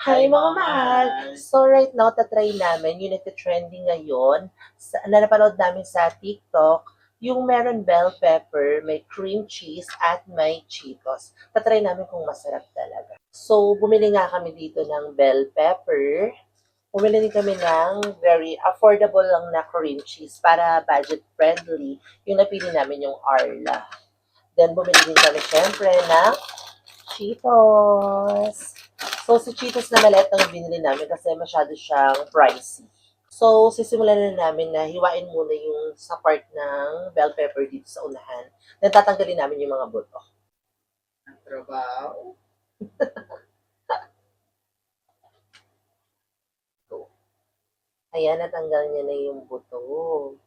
Hi mga mahal! So right now, tatry namin yung nagka-trending ngayon na napanood namin sa TikTok, yung meron bell pepper, may cream cheese, at may Cheetos. Tatry namin kung masarap talaga. So, bumili nga kami dito ng bell pepper. Bumili din kami ng very affordable lang na cream cheese para budget friendly. Yung napili namin yung Arla. Then, bumili din kami syempre ng Cheetos. So, si Cheetos na maliit ang binili namin kasi masyado siyang pricey. So, sisimulan na namin na hiwain muna yung sa part ng bell pepper dito sa unahan. Then, tatanggalin namin yung mga buto. Ang trabaho. Ayan, natanggal niya na yung buto.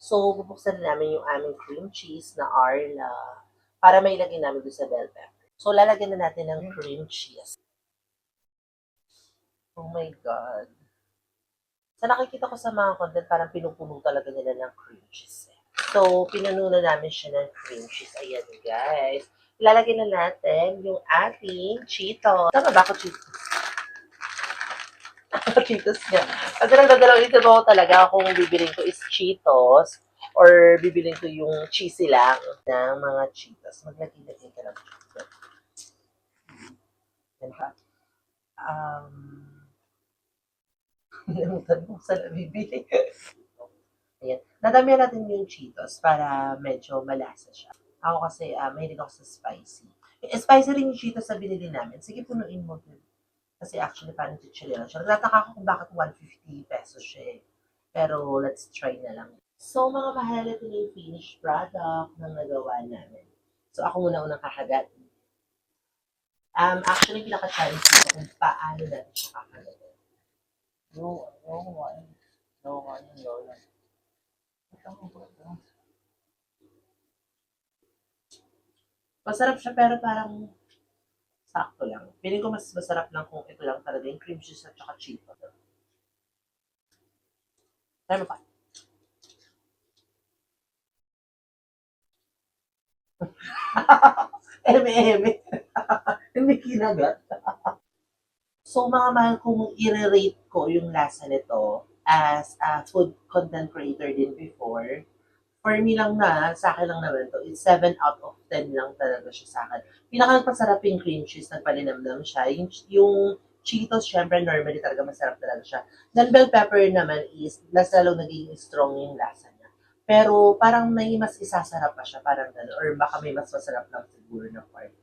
So, bubuksan na namin yung aming cream cheese na Arla para mailagay namin doon sa bell pepper. So, lalagyan na natin ng cream cheese. Oh my God. Sa nakikita ko sa mga content, parang pinupuno talaga nila ng cream cheese. So, pinuno na namin siya ng cream cheese. Ayan, guys. Ilalagay na natin yung ating Cheetos. Tama ba ako, Cheetos? Cheetos niya. Kasi nagdadalawang isip ako talaga kung bibiling ko is Cheetos or bibiling ko yung cheesy lang ng mga Cheetos. Maglagay-lagay ka lang. Yan pa. Nalimutan mo sa nabibili. Ayan. Nadamihan natin yung Cheetos para medyo malasa siya. Ako kasi, mahilig ako sa spicy. Spicy rin yung Cheetos na binili namin. Sige, punuin mo din. Kasi actually, parang chichirya siya. Nagtataka ko kung bakit 150 pesos siya eh. Pero, let's try na lang. So, mga mahal, ito na yung finished product na nagawa namin. So, ako muna unang kakagat. Actually, pinaka-challenge ko kung paano natin siya kakagat. Masarap siya pero parang sakto lang. Feeling ko mas masarap lang kung ito lang talaga yung cream cheese at saka chito. Try mo pa. Eme-eme. Hindi kinagat. So mga mahal, kung i-rate ko yung lasa nito as a food content creator din before, for me lang na, sa akin lang naman to, it's 7 out of 10 lang talaga siya sa akin. Pinaka-masarap yung cream cheese, nagpalinamnam siya. Yung Cheetos, syempre, normally talaga masarap talaga siya. Then bell pepper naman is, mas lalo naging strong yung lasa niya. Pero parang may mas isasarap pa siya, parang gano'n. Or baka may mas masarap lang siguro na part.